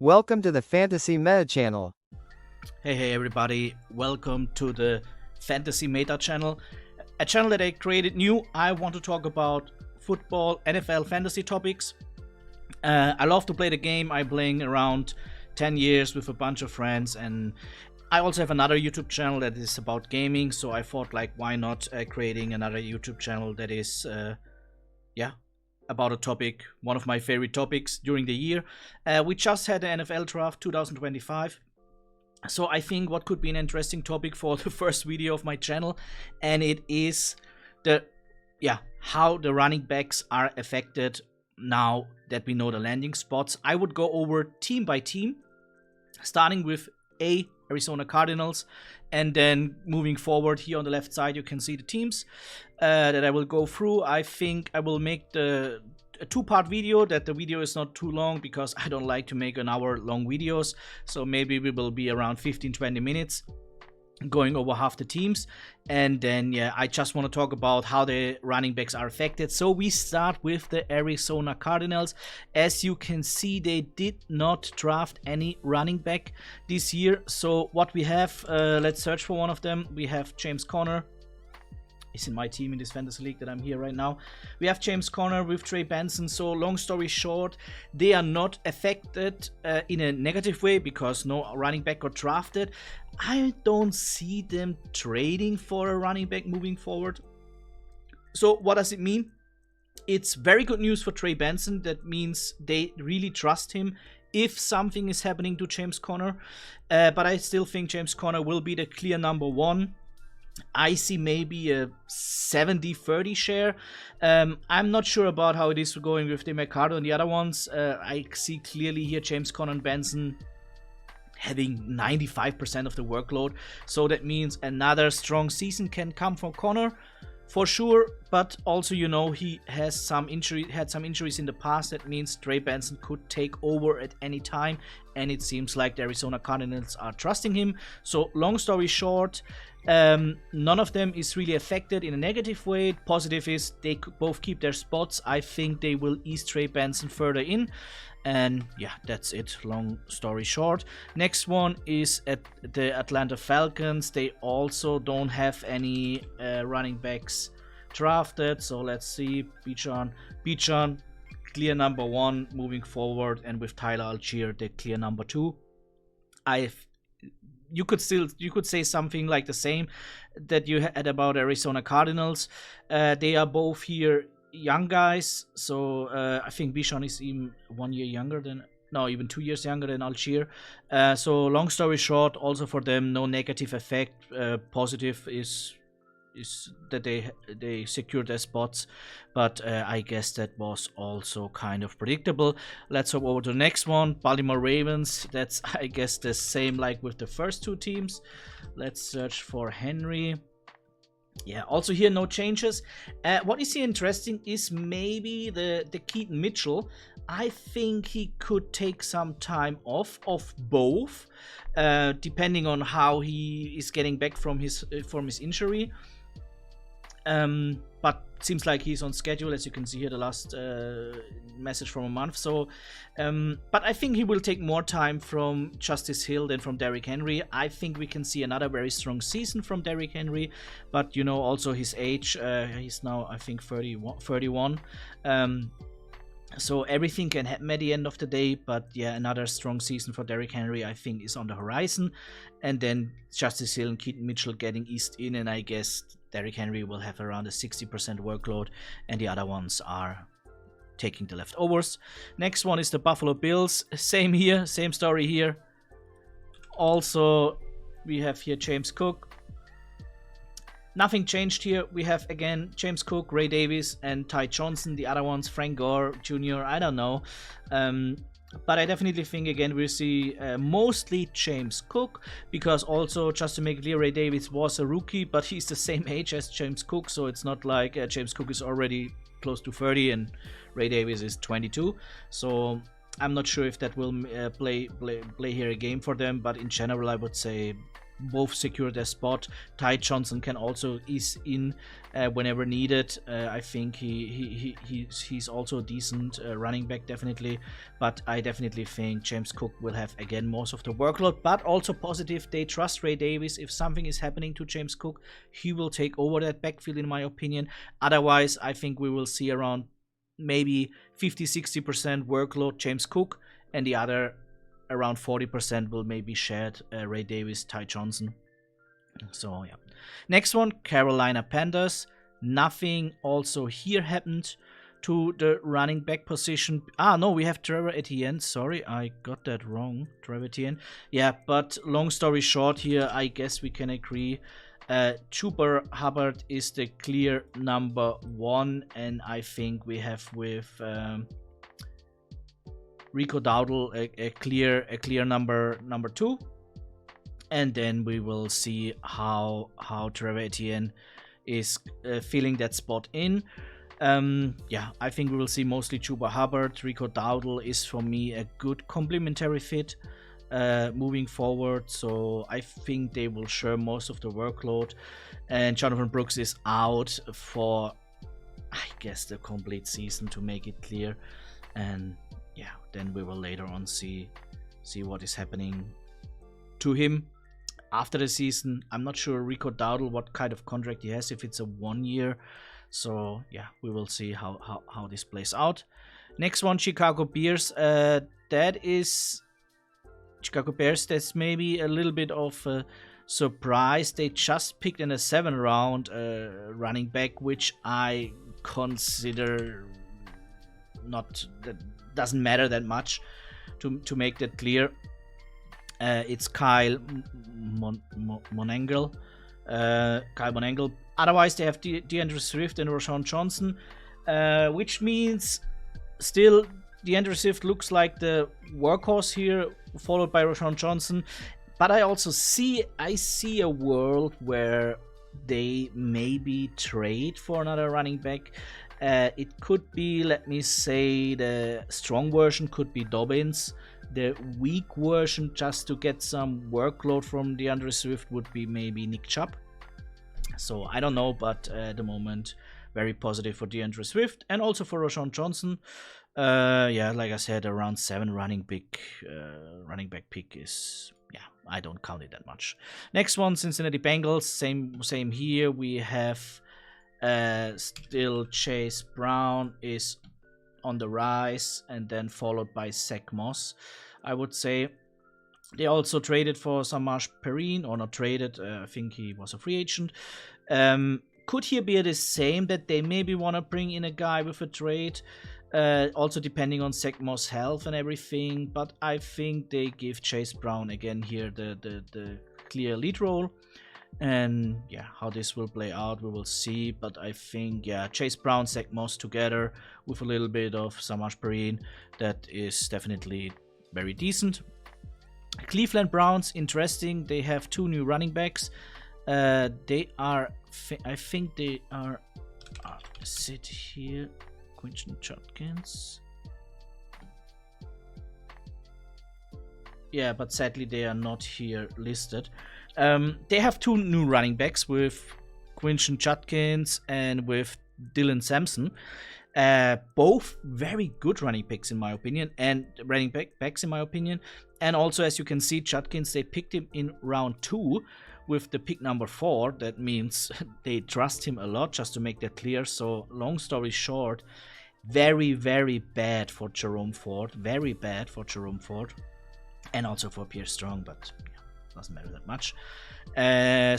Welcome to the Fantasy Meta channel. Hey everybody, welcome to the Fantasy Meta channel, a channel that I created new. I want to talk about football, NFL fantasy topics. I love to play the game. I'm playing around 10 years with a bunch of friends, and I also have another YouTube channel that is about gaming, so I thought, like, why not creating another YouTube channel that is about a topic, one of my favorite topics during the year. We just had the NFL draft 2025. So I think what could be an interesting topic for the first video of my channel, and it is how the running backs are affected now that we know the landing spots. I would go over team by team, starting with Arizona Cardinals, and then moving forward. Here on the left side you can see the teams that I will go through. I think I will make a two-part video, that the video is not too long, because I don't like to make an hour long videos. So maybe we will be around 15-20 minutes going over half the teams, and then I just want to talk about how the running backs are affected. So we start with the Arizona Cardinals. As you can see, they did not draft any running back this year. So what we have, let's search for one of them. We have James Conner. Is in my team in this fantasy league that I'm here right now. We have James Conner with Trey Benson. So long story short, they are not affected in a negative way because no running back got drafted. I don't see them trading for a running back moving forward. So what does it mean? It's very good news for Trey Benson. That means they really trust him if something is happening to James Conner. But I still think James Conner will be the clear number one. I see maybe a 70-30 share. I'm not sure about how it is going with DeMarco and the other ones. I see clearly here James Conner and Benson having 95% of the workload. So that means another strong season can come from Conner for sure. But also, you know, he has some injuries in the past. That means Trey Benson could take over at any time. And it seems like the Arizona Cardinals are trusting him. So long story short, none of them is really affected in a negative way. Positive is they both keep their spots. I think they will ease Trey Benson further in. And yeah, that's it, long story short. Next one is at the Atlanta Falcons. They also don't have any running backs drafted. So let's see, Bijan, clear number one moving forward, and with Tyler Algier, the clear number two. You could say something like the same that you had about Arizona Cardinals. They are both here young guys, so I think Bijan is even 1 year younger than, no, even 2 years younger than Algier. So long story short, also for them, no negative effect. Positive is that they secured their spots, but I guess that was also kind of predictable. Let's hop over to the next one, Baltimore Ravens. That's, I guess, the same like with the first two teams. Let's search for Henry. Yeah, also here no changes. What is here interesting is maybe the Keaton Mitchell. I think he could take some time off of both, depending on how he is getting back from his injury. But seems like he's on schedule, as you can see here, the last message from a month. So, but I think he will take more time from Justice Hill than from Derrick Henry. I think we can see another very strong season from Derrick Henry, but you know, also his age, he's now, I think, 31. So everything can happen at the end of the day, but yeah, another strong season for Derrick Henry, I think, is on the horizon. And then Justice Hill and Keaton Mitchell getting eased in, and I guess Derrick Henry will have around a 60% workload, and the other ones are taking the leftovers. Next one is the Buffalo Bills. Same here, same story here. Also, we have here James Cook. Nothing changed here. We have again James Cook, Ray Davis, and Ty Johnson. The other ones, Frank Gore Jr., I don't know. But I definitely think, again, we'll see mostly James Cook, because also, just to make clear, Ray Davis was a rookie, but he's the same age as James Cook, so it's not like James Cook is already close to 30 and Ray Davis is 22. So I'm not sure if that will play here a game for them, but in general, I would say both secure their spot. Ty Johnson can also ease in whenever needed. I think he's also a decent running back, definitely. But I definitely think James Cook will have again most of the workload. But also positive, they trust Ray Davis. If something is happening to James Cook, he will take over that backfield, in my opinion. Otherwise, I think we will see around maybe 50-60% workload James Cook, and the other around 40% will maybe shared Ray Davis, Ty Johnson. So yeah. Next one, Carolina Panthers. Nothing also here happened to the running back position. No, we have Trevor Etienne. Sorry, I got that wrong. Trevor Etienne. Yeah, but long story short here, I guess we can agree. Chuba Hubbard is the clear number 1, and I think we have with Rico Dowdle a clear number 2, and then we will see how Trevor Etienne is filling that spot in. Yeah, I think we will see mostly Chuba Hubbard. Rico Dowdle is for me a good complementary fit moving forward, so I think they will share most of the workload. And Jonathan Brooks is out for, I guess, the complete season, to make it clear. And yeah, then we will later on see what is happening to him after the season. I'm not sure Rico Dowdle what kind of contract he has, if it's a 1 year. So yeah, we will see how this plays out. Next one, Chicago Bears. That is Chicago Bears. That's maybe a little bit of a surprise. They just picked in a 7th round running back, which I consider not, that doesn't matter that much, to make that clear. It's Kyle Monangle. Kyle Monangle. Otherwise, they have DeAndre Swift and Rashawn Johnson, which means still DeAndre Swift looks like the workhorse here, followed by Rashawn Johnson. But I also see a world where they maybe trade for another running back. It could be, let me say, the strong version could be Dobbins. The weak version, just to get some workload from DeAndre Swift, would be maybe Nick Chubb. So I don't know, but at the moment, very positive for DeAndre Swift and also for Rashawn Johnson. Yeah, like I said, around 7 running back pick is, yeah, I don't count it that much. Next one, Cincinnati Bengals. Same here. We have still Chase Brown is on the rise, and then followed by Zach Moss, I would say. They also traded for Samaje Perine, or not traded, I think he was a free agent. Could here be the same, that they maybe want to bring in a guy with a trade, also depending on Zach Moss' health and everything, but I think they give Chase Brown again here the clear lead role. And yeah, how this will play out, we will see. But I think, yeah, Chase Brown, Zach Moss together with a little bit of Samaje Perine, that is definitely very decent. Cleveland Browns, interesting. They have 2 new running backs. They are, I think they are, sit here, Quinton Judkins. Yeah, but sadly they are not here listed. They have 2 new running backs with Quinton Judkins and with Dylan Sampson. Both very good running backs in my opinion, and running backs in my opinion. And also, as you can see, Judkins, they picked him in round 2 with the pick number 4. That means they trust him a lot, just to make that clear. So long story short, very, very bad for Jerome Ford. Very bad for Jerome Ford. And also for Pierre Strong, but yeah, doesn't matter that much.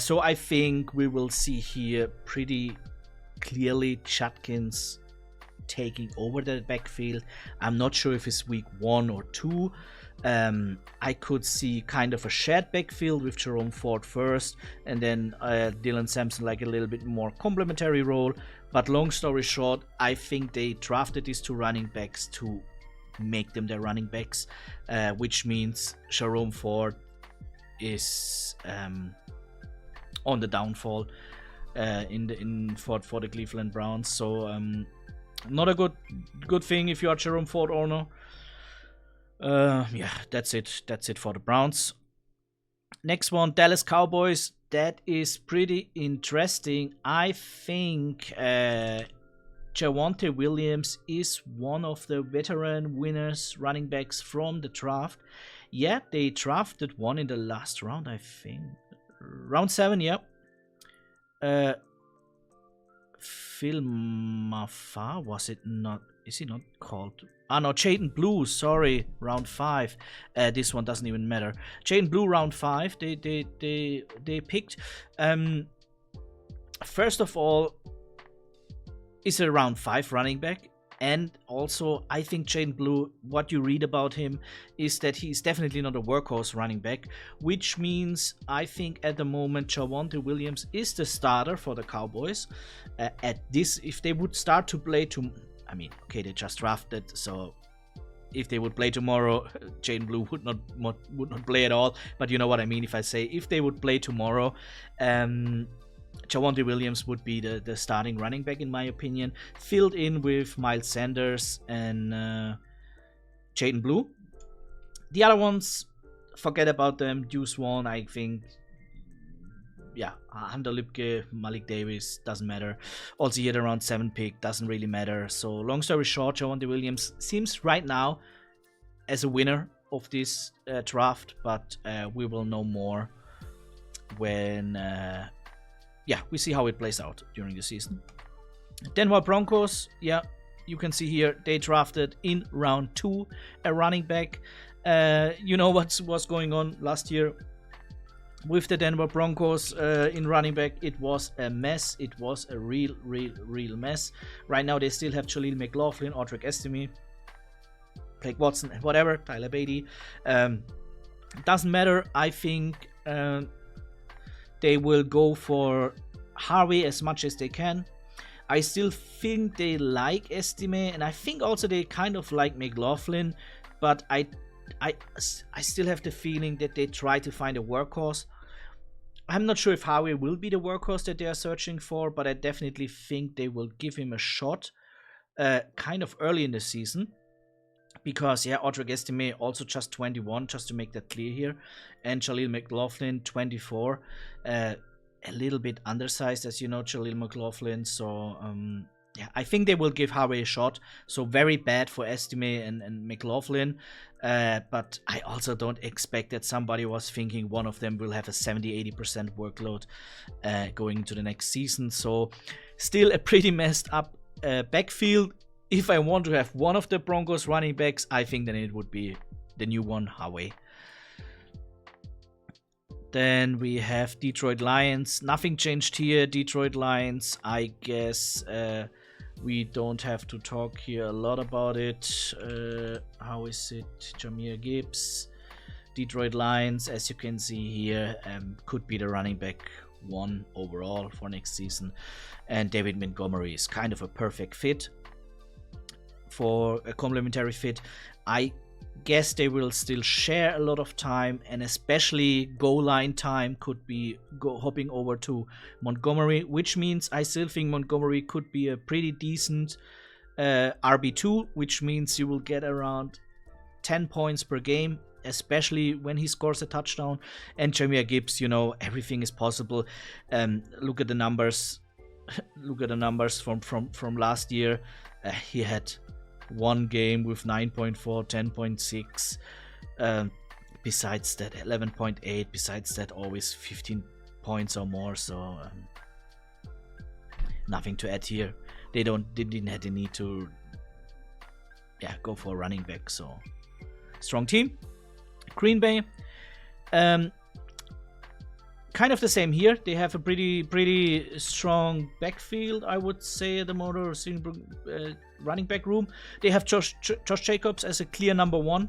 So I think we will see here pretty clearly Judkins taking over the backfield. I'm not sure if it's week 1 or 2. I could see kind of a shared backfield with Jerome Ford first, and then Dylan Sampson like a little bit more complementary role. But long story short, I think they drafted these 2 running backs to make them their running backs, which means Jerome Ford is on the downfall for the Cleveland Browns. So not a good thing if you are Jerome Ford owner. Yeah, that's it for the Browns. Next one, Dallas Cowboys. That is pretty interesting. I think Javonte Williams is one of the veteran winners running backs from the draft. Yeah, they drafted one in the last round, I think. Round 7, yeah. Phil Mafar, was it not? Is he not called? Ah, no, Jaden Blue, sorry, round 5. This one doesn't even matter. Jaden Blue, round 5, they picked. First of all, is a round 5 running back. And also, I think Jaden Blue, what you read about him is that he's definitely not a workhorse running back, which means I think at the moment Javonte Williams is the starter for the Cowboys. At this, if they would start to play I mean, okay, they just drafted, so if they would play tomorrow, Jaden Blue would not play at all. But you know what I mean if I say if they would play tomorrow, Javonte Williams would be the starting running back, in my opinion, filled in with Miles Sanders and Jaden Blue. The other ones, forget about them. Deuce Vaughn, I think, yeah, Hunter Lipke, Malik Davis, doesn't matter. Also, he had around 7 pick, doesn't really matter. So, long story short, Javonte Williams seems right now as a winner of this draft, but we will know more when we see how it plays out during the season. Denver Broncos, yeah, you can see here they drafted in round 2 a running back. You know what's going on last year with the Denver Broncos in running back. It was a mess. It was a real mess. Right now they still have Jaleel McLaughlin, Audric Estime, Blake Watson, whatever, Tyler Beatty. Doesn't matter. I think they will go for Harvey as much as they can. I still think they like Estime, and I think also they kind of like McLaughlin, but I still have the feeling that they try to find a workhorse. I'm not sure if Harvey will be the workhorse that they are searching for, but I definitely think they will give him a shot kind of early in the season. Because, yeah, Audric Estime also just 21, just to make that clear here. And Jaleel McLaughlin, 24. A little bit undersized, as you know, Jaleel McLaughlin. So, yeah, I think they will give Harvey a shot. So, very bad for Estime and McLaughlin. But I also don't expect that somebody was thinking one of them will have a 70-80% workload going into the next season. So, still a pretty messed up backfield. If I want to have one of the Broncos running backs, I think then it would be the new one, Harvey. Then we have Detroit Lions. Nothing changed here. Detroit Lions, I guess we don't have to talk here a lot about it. How is it? Jahmyr Gibbs. Detroit Lions, as you can see here, could be the running back 1 overall for next season. And David Montgomery is kind of a perfect fit. For a complementary fit, I guess they will still share a lot of time, and especially goal line time could be hopping over to Montgomery, which means I still think Montgomery could be a pretty decent RB2, which means you will get around 10 points per game, especially when he scores a touchdown. And Jahmyr Gibbs, you know, everything is possible. Look at the numbers. Look at the numbers from last year. He had one game with 9.4, 10.6. Besides that, 11.8. Besides that, always 15 points or more. So nothing to add here. They didn't have the need to, go for a running back. So strong team. Green Bay. Kind of the same here. They have a pretty strong backfield, I would say, at the moment, running back room. They have Josh Jacobs as a clear number 1.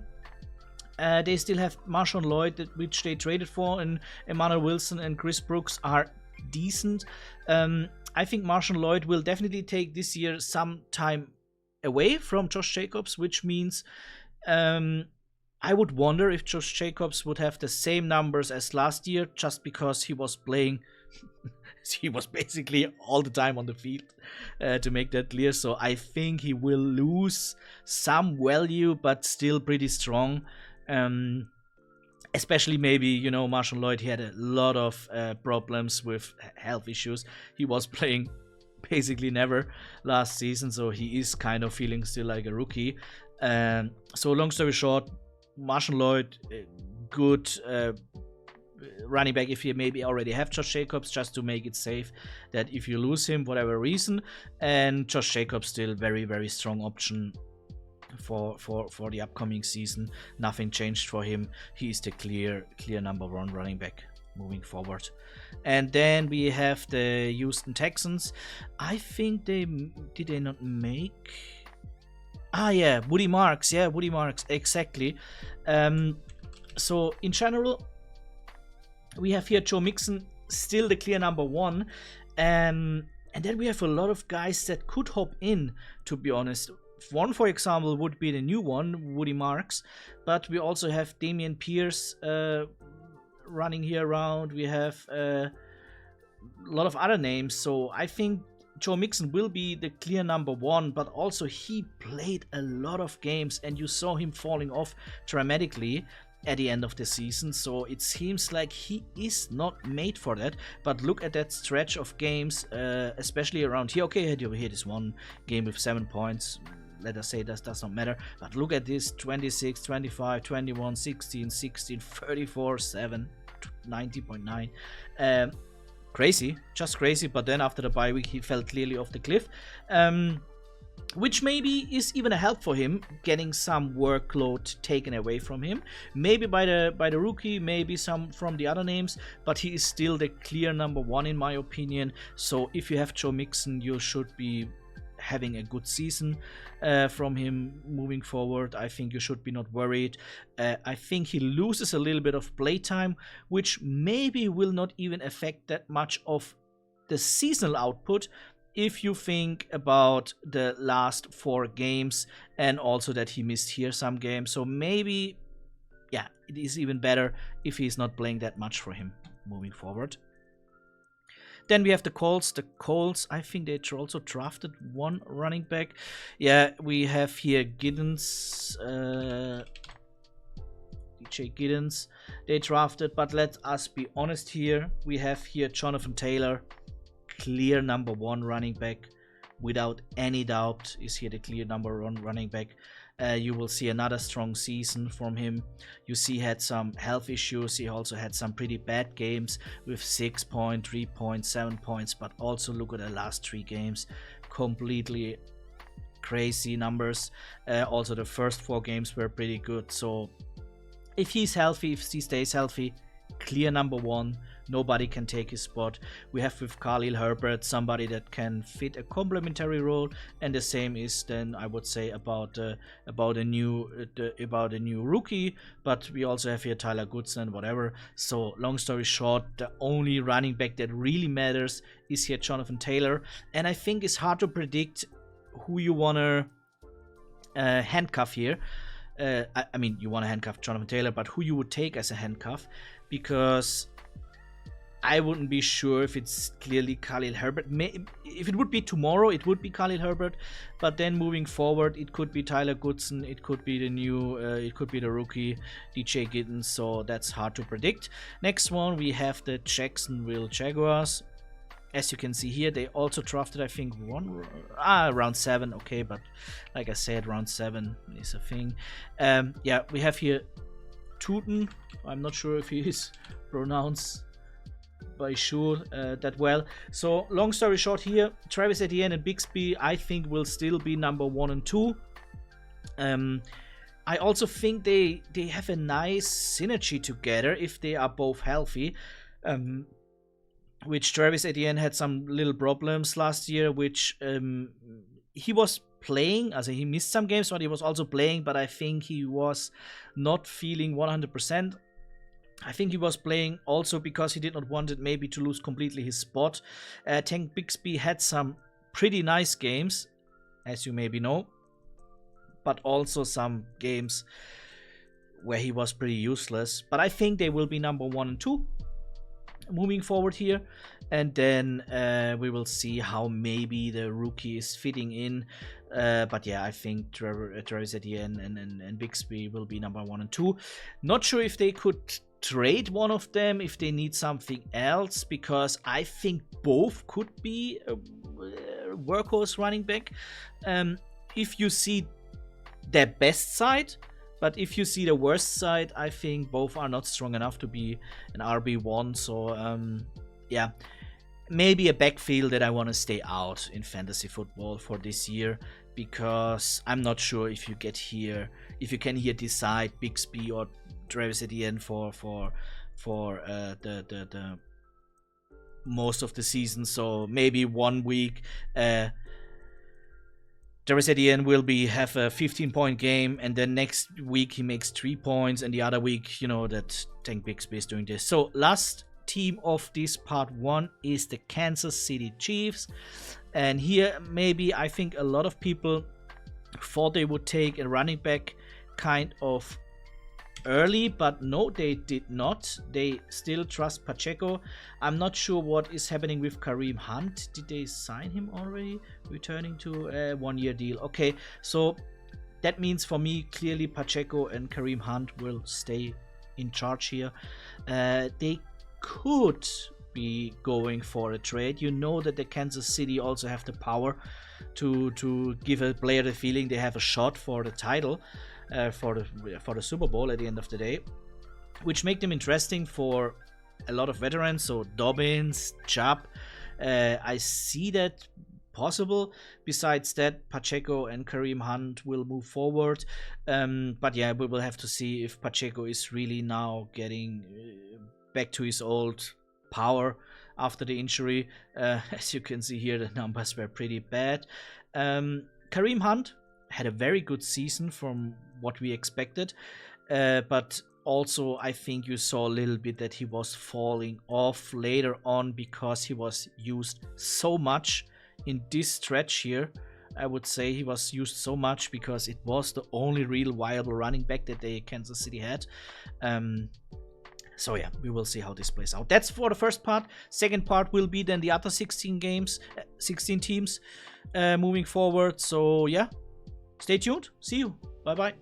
They still have Marshawn Lloyd, which they traded for, and Emmanuel Wilson and Chris Brooks are decent. I think Marshawn Lloyd will definitely take this year some time away from Josh Jacobs, which means I would wonder if Josh Jacobs would have the same numbers as last year, just because he was playing. He was basically all the time on the field, to make that clear. So I think he will lose some value, but still pretty strong. Especially maybe, you know, Marshawn Lloyd, he had a lot of problems with health issues. He was playing basically never last season, so he is kind of feeling still like a rookie. So long story short, Marshawn Lloyd, good running back if you maybe already have Josh Jacobs, just to make it safe that if you lose him, whatever reason. And Josh Jacobs still very, very strong option for the upcoming season. Nothing changed for him. He is the clear number one running back moving forward. And then we have the Houston Texans. I think did they not make? Yeah, Woody Marks. Yeah, Woody Marks, exactly. So in general, we have here Joe Mixon, still the clear number one. And then we have a lot of guys that could hop in, to be honest. One, for example, would be the new one, Woody Marks. But we also have Dameon Pierce running here around. We have a lot of other names. So I think Joe Mixon will be the clear number one, but also he played a lot of games and you saw him falling off dramatically at the end of the season. So it seems like he is not made for that. But look at that stretch of games, especially around here. Okay, over here this one game with 7 points. Let us say that does not matter. But look at this: 26, 25, 21, 16, 16, 34, 7, 90.9. Crazy, just crazy. But then after the bye week, he fell clearly off the cliff. Which maybe is even a help for him, getting some workload taken away from him. Maybe by the rookie, maybe some from the other names, but he is still the clear number one in my opinion. So if you have Joe Mixon, you should be having a good season from him moving forward. I think you should be not worried. I think he loses a little bit of playtime, which maybe will not even affect that much of the seasonal output, if you think about the last 4 games and also that he missed here some games. So maybe, yeah, it is even better if he's not playing that much for him moving forward. Then we have the Colts. The Colts, I think they also drafted one running back. Yeah, we have here Giddens, DJ Giddens, they drafted. But let us be honest here. We have here Jonathan Taylor, clear number one running back, without any doubt is here the clear number one running back. You will see another strong season from him. You see he had some health issues. He also had some pretty bad games with 6 points, 3 points, 7 points. But also look at the last 3 games. Completely crazy numbers. Also the first 4 games were pretty good. So if he's healthy, if he stays healthy, clear number one. Nobody can take his spot. We have with Khalil Herbert somebody that can fit a complementary role, and the same is then I would say about a new rookie. But we also have here Tyler Goodson, whatever. So long story short, the only running back that really matters is here Jonathan Taylor, and I think it's hard to predict who you wanna handcuff here. I mean, you want to handcuff Jonathan Taylor, but who you would take as a handcuff, because I wouldn't be sure if it's clearly Khalil Herbert. If it would be tomorrow, it would be Khalil Herbert, but then moving forward, it could be Tyler Goodson, it could be it could be the rookie DJ Giddens. So that's hard to predict. Next one, we have the Jacksonville Jaguars. As you can see here, they also drafted, I think, round 7. Okay, but like I said, round 7 is a thing. Yeah, we have here Tootin. I'm not sure if he is pronounced by sure that well. So long story short here, Travis Etienne and Bixby I think will still be number 1 and 2. I also think they have a nice synergy together if they are both healthy. Which Travis Etienne had some little problems last year, which he was playing, also he missed some games, but he was also playing, but I think he was not feeling 100%. I think he was playing also because he did not want it maybe to lose completely his spot. Tank Bixby had some pretty nice games, as you maybe know, but also some games where he was pretty useless. But I think they will be number 1 and 2. moving forward here. And then we will see how maybe the rookie is fitting in. But yeah, I think Travis Etienne and Bixby will be number 1 and 2. Not sure if they could trade one of them if they need something else, because I think both could be a workhorse running back. If you see their best side, but if you see the worst side, I think both are not strong enough to be an RB1. So yeah, maybe a backfield that I want to stay out in fantasy football for this year, because I'm not sure if you can here decide Bixby or Travis Etienne for the most of the season. So maybe 1 week Travis Etienne will have a 15-point game, and then next week he makes 3 points, and the other week, you know, that Tank Bixby is doing this. So last team of this part 1 is the Kansas City Chiefs, and here maybe I think a lot of people thought they would take a running back kind of early, but no, they did not. They still trust Pacheco. I'm not sure what is happening with Kareem Hunt. Did they sign him already? Returning to a 1-year deal. Okay, so that means for me clearly Pacheco and Kareem Hunt will stay in charge here. They could be going for a trade. You know that the Kansas City also have the power to give a player the feeling they have a shot for the title. For the Super Bowl at the end of the day, which make them interesting for a lot of veterans. So Dobbins, Chubb, I see that possible. Besides that, Pacheco and Kareem Hunt will move forward. But yeah, we will have to see if Pacheco is really now getting back to his old power after the injury. As you can see here, the numbers were pretty bad. Kareem Hunt had a very good season from what we expected, but also I think you saw a little bit that he was falling off later on because he was used so much in this stretch here. I would say he was used so much because it was the only real viable running back that the Kansas City had. So yeah, we will see how this plays out. That's for the first part. Second part will be then the other 16 teams moving forward. So yeah, stay tuned. See you. Bye bye.